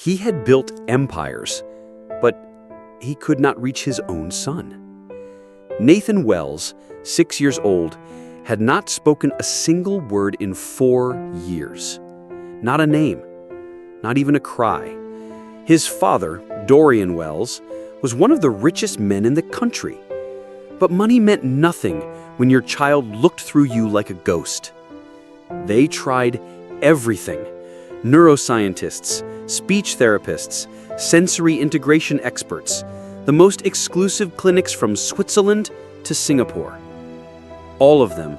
He had built empires, but he could not reach his own son. Nathan Wells, 6 years old, had not spoken a single word in 4 years. Not a name, not even a cry. His father, Dorian Wells, was one of the richest men in the country. But money meant nothing when your child looked through you like a ghost. They tried everything: neuroscientists, speech therapists, sensory integration experts, the most exclusive clinics from Switzerland to Singapore. All of them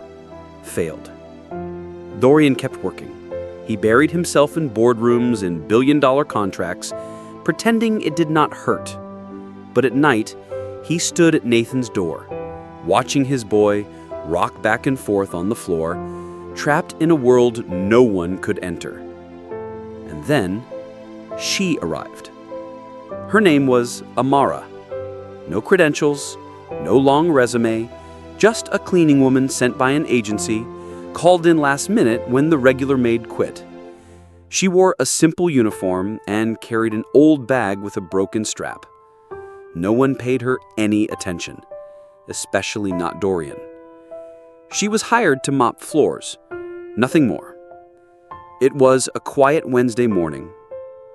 failed. Dorian kept working. He buried himself in boardrooms and billion-dollar contracts, pretending it did not hurt. But at night, he stood at Nathan's door, watching his boy rock back and forth on the floor, trapped in a world no one could enter. And then, she arrived. Her name was Amara. No credentials, no long resume, just a cleaning woman sent by an agency, called in last minute when the regular maid quit. She wore a simple uniform and carried an old bag with a broken strap. No one paid her any attention, especially not Dorian. She was hired to mop floors, nothing more. It was a quiet Wednesday morning.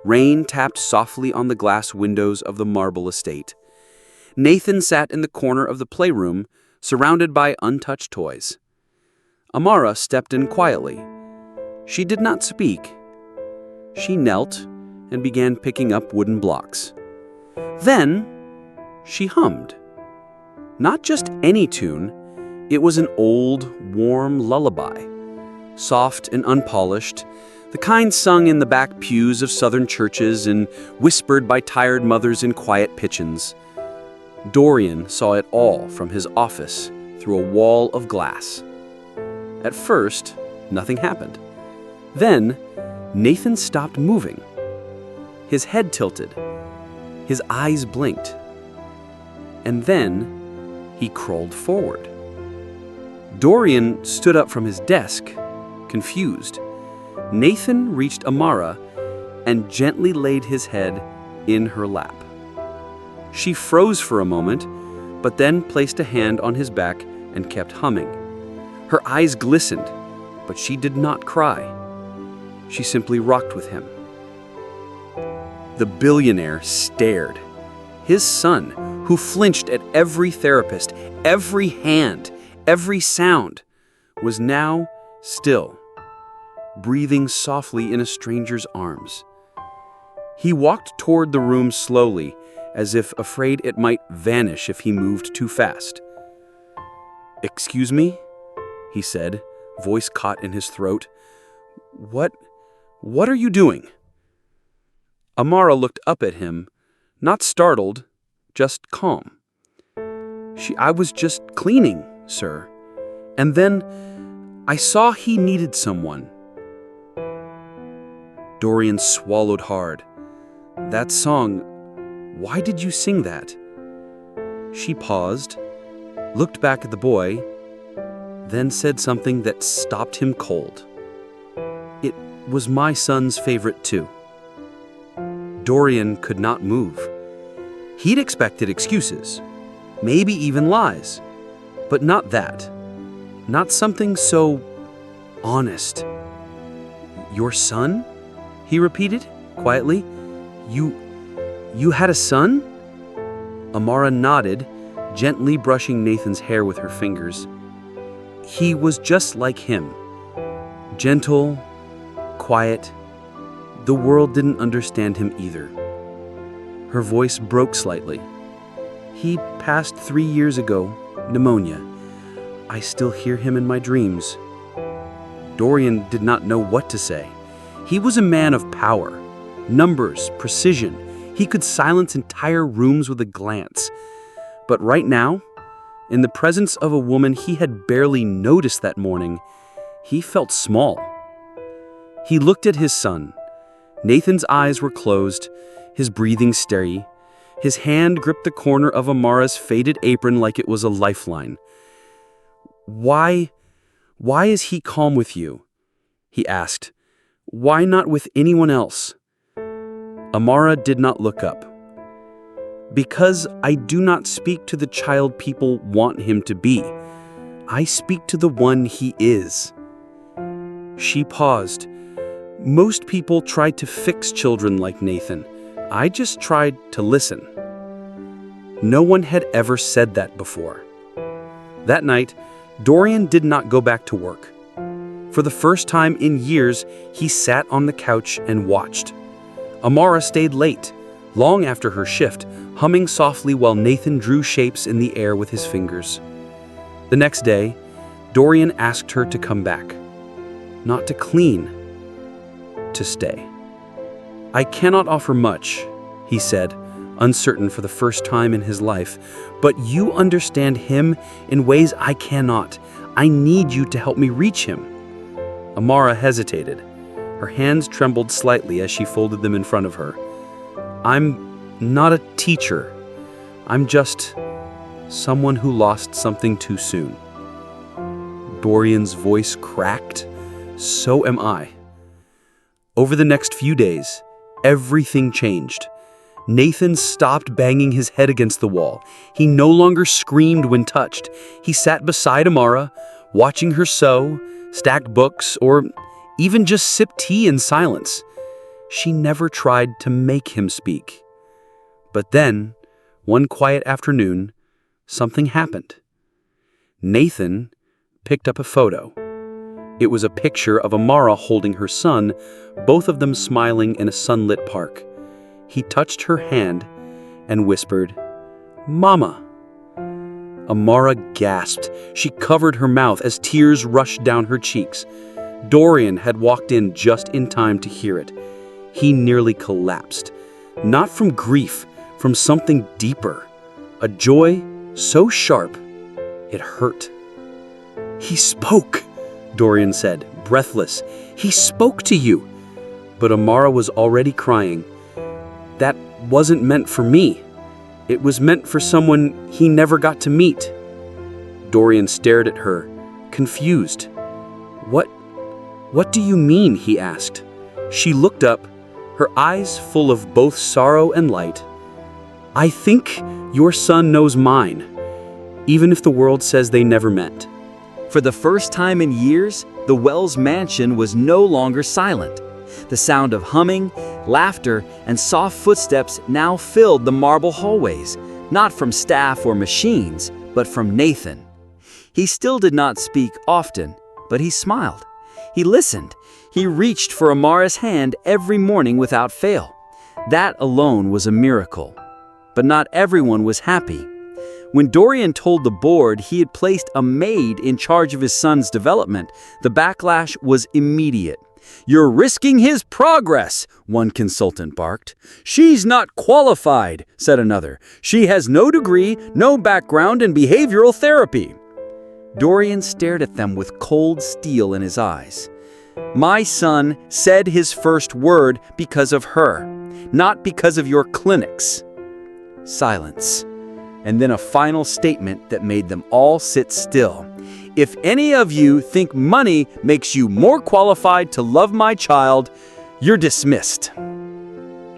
Rain tapped softly on the glass windows of the marble estate. Nathan sat in the corner of the playroom, surrounded by untouched toys. Amara stepped in quietly. She did not speak. She knelt and began picking up wooden blocks. Then, she hummed. Not just any tune, it was an old, warm lullaby. Soft and unpolished, the kind sung in the back pews of southern churches and whispered by tired mothers in quiet kitchens. Dorian saw it all from his office through a wall of glass. At first, nothing happened. Then, Nathan stopped moving. His head tilted. His eyes blinked. And then, he crawled forward. Dorian stood up from his desk, confused. Nathan reached Amara and gently laid his head in her lap. She froze for a moment, but then placed a hand on his back and kept humming. Her eyes glistened, but she did not cry. She simply rocked with him. The billionaire stared. His son, who flinched at every therapist, every hand, every sound, was now still, breathing softly in a stranger's arms. He walked toward the room slowly, as if afraid it might vanish if he moved too fast. "Excuse me?" he said, voice caught in his throat. What are you doing?" Amara looked up at him, not startled, just calm. I was just cleaning, sir. And then I saw he needed someone." Dorian swallowed hard. "That song, why did you sing that?" She paused, looked back at the boy, then said something that stopped him cold. "It was my son's favorite too." Dorian could not move. He'd expected excuses, maybe even lies, but not that. Not something so honest. "Your son?" he repeated quietly. You had a son?" Amara nodded, gently brushing Nathan's hair with her fingers. "He was just like him. Gentle, quiet. The world didn't understand him either." Her voice broke slightly. "He passed 3 years ago, pneumonia. I still hear him in my dreams." Dorian did not know what to say. He was a man of power, numbers, precision. He could silence entire rooms with a glance. But right now, in the presence of a woman he had barely noticed that morning, he felt small. He looked at his son. Nathan's eyes were closed, his breathing steady. His hand gripped the corner of Amara's faded apron like it was a lifeline. Why is he calm with you?" he asked. "Why not with anyone else?" Amara did not look up. "Because I do not speak to the child people want him to be. I speak to the one he is." She paused. "Most people try to fix children like Nathan. I just tried to listen." No one had ever said that before. That night, Dorian did not go back to work. For the first time in years, he sat on the couch and watched. Amara stayed late, long after her shift, humming softly while Nathan drew shapes in the air with his fingers. The next day, Dorian asked her to come back. Not to clean, to stay. "I cannot offer much," he said, uncertain for the first time in his life, "but you understand him in ways I cannot. I need you to help me reach him." Amara hesitated. Her hands trembled slightly as she folded them in front of her. "I'm not a teacher. I'm just someone who lost something too soon." Dorian's voice cracked. "So am I." Over the next few days, everything changed. Nathan stopped banging his head against the wall. He no longer screamed when touched. He sat beside Amara, watching her sew, stack books, or even just sip tea in silence. She never tried to make him speak. But then, one quiet afternoon, something happened. Nathan picked up a photo. It was a picture of Amara holding her son, both of them smiling in a sunlit park. He touched her hand and whispered, "Mama." Amara gasped. She covered her mouth as tears rushed down her cheeks. Dorian had walked in just in time to hear it. He nearly collapsed. Not from grief, from something deeper. A joy so sharp, it hurt. "He spoke," Dorian said, breathless. "He spoke to you." But Amara was already crying. "That wasn't meant for me. It was meant for someone he never got to meet." Dorian stared at her, confused. What do you mean?" he asked. She looked up, her eyes full of both sorrow and light. "I think your son knows mine, even if the world says they never met." For the first time in years, the Wells mansion was no longer silent. The sound of humming, laughter, and soft footsteps now filled the marble hallways, not from staff or machines, but from Nathan. He still did not speak often, but he smiled. He listened. He reached for Amara's hand every morning without fail. That alone was a miracle. But not everyone was happy. When Dorian told the board he had placed a maid in charge of his son's development, the backlash was immediate. "You're risking his progress," one consultant barked. "She's not qualified," said another. "She has no degree, no background in behavioral therapy." Dorian stared at them with cold steel in his eyes. "My son said his first word because of her, not because of your clinics." Silence. And then a final statement that made them all sit still. "If any of you think money makes you more qualified to love my child, you're dismissed."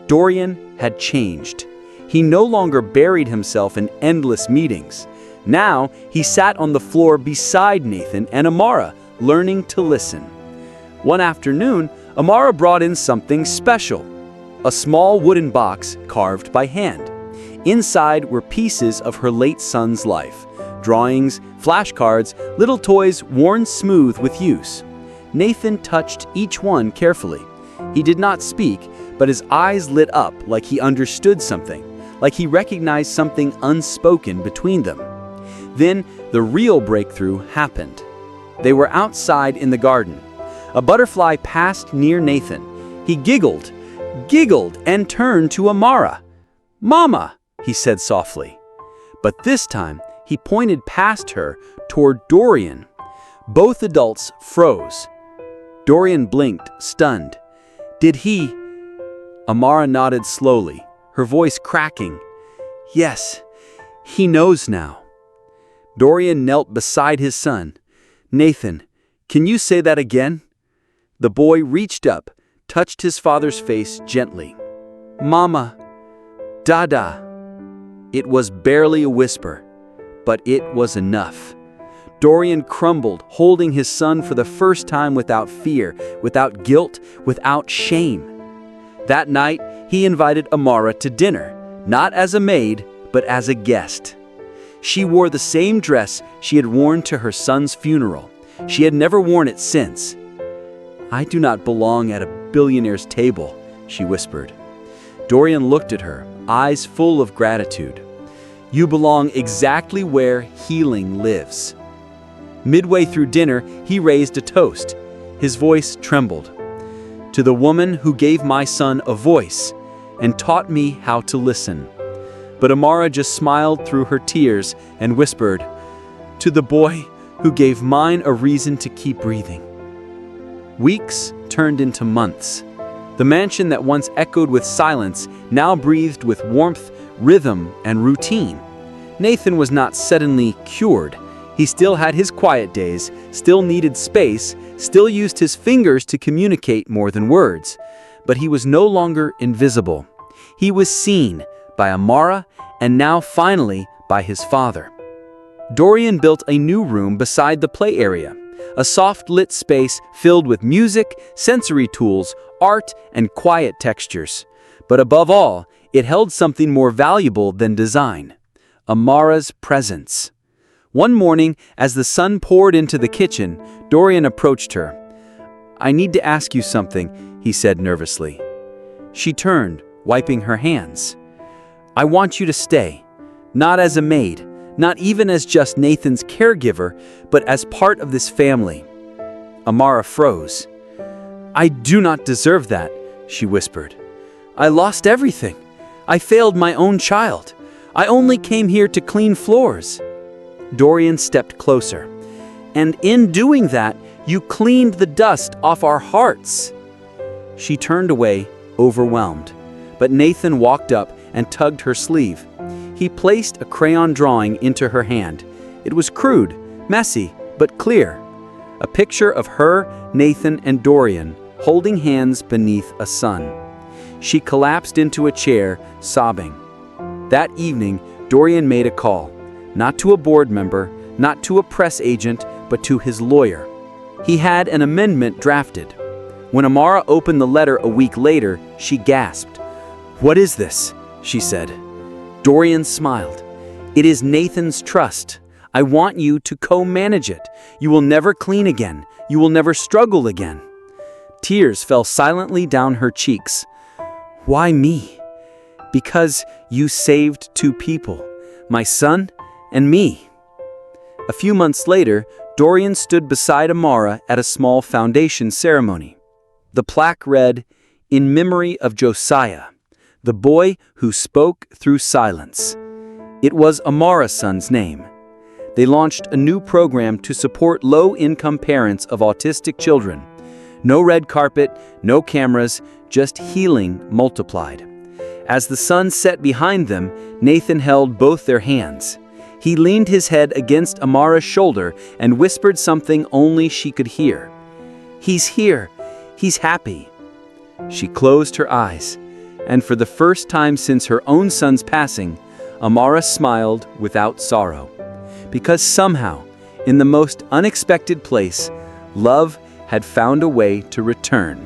Dorian had changed. He no longer buried himself in endless meetings. Now he sat on the floor beside Nathan and Amara, learning to listen. One afternoon, Amara brought in something special. A small wooden box carved by hand. Inside were pieces of her late son's life. Drawings, flashcards, little toys worn smooth with use. Nathan touched each one carefully. He did not speak, but his eyes lit up like he understood something, like he recognized something unspoken between them. Then the real breakthrough happened. They were outside in the garden. A butterfly passed near Nathan. He giggled, and turned to Amara. "Mama," he said softly. But this time, he pointed past her toward Dorian. Both adults froze. Dorian blinked, stunned. "Did he?" Amara nodded slowly, her voice cracking. "Yes, he knows now." Dorian knelt beside his son. "Nathan, can you say that again?" The boy reached up, touched his father's face gently. Mama, Dada." It was barely a whisper, but it was enough. Dorian crumbled, holding his son for the first time without fear, without guilt, without shame. That night, he invited Amara to dinner, not as a maid, but as a guest. She wore the same dress she had worn to her son's funeral. She had never worn it since. "I do not belong at a billionaire's table," she whispered. Dorian looked at her, eyes full of gratitude. "You belong exactly where healing lives." Midway through dinner, he raised a toast. His voice trembled. "To the woman who gave my son a voice and taught me how to listen." But Amara just smiled through her tears and whispered, "To the boy who gave mine a reason to keep breathing." Weeks turned into months. The mansion that once echoed with silence now breathed with warmth, rhythm, and routine. Nathan was not suddenly cured. He still had his quiet days, still needed space, still used his fingers to communicate more than words. But he was no longer invisible. He was seen by Amara and now finally by his father. Dorian built a new room beside the play area, a soft-lit space filled with music, sensory tools, art, and quiet textures. But above all, it held something more valuable than design: Amara's presence. One morning, as the sun poured into the kitchen, Dorian approached her. "I need to ask you something," he said nervously. She turned, wiping her hands. "I want you to stay, not as a maid, not even as just Nathan's caregiver, but as part of this family." Amara froze. "I do not deserve that," she whispered. "I lost everything. I failed my own child. I only came here to clean floors." Dorian stepped closer. "And in doing that, you cleaned the dust off our hearts." She turned away, overwhelmed. But Nathan walked up and tugged her sleeve. He placed a crayon drawing into her hand. It was crude, messy, but clear. A picture of her, Nathan, and Dorian holding hands beneath a sun. She collapsed into a chair, sobbing. That evening, Dorian made a call. Not to a board member, not to a press agent, but to his lawyer. He had an amendment drafted. When Amara opened the letter a week later, she gasped. "What is this?" she said. Dorian smiled. "It is Nathan's trust. I want you to co-manage it. You will never clean again. You will never struggle again." Tears fell silently down her cheeks. "Why me?" "Because you saved two people, my son and me." A few months later, Dorian stood beside Amara at a small foundation ceremony. The plaque read, "In memory of Josiah, the boy who spoke through silence." It was Amara's son's name. They launched a new program to support low-income parents of autistic children. No red carpet, no cameras, just healing multiplied. As the sun set behind them, Nathan held both their hands. He leaned his head against Amara's shoulder and whispered something only she could hear. "He's here. He's happy." She closed her eyes, and for the first time since her own son's passing, Amara smiled without sorrow. Because somehow, in the most unexpected place, love had found a way to return.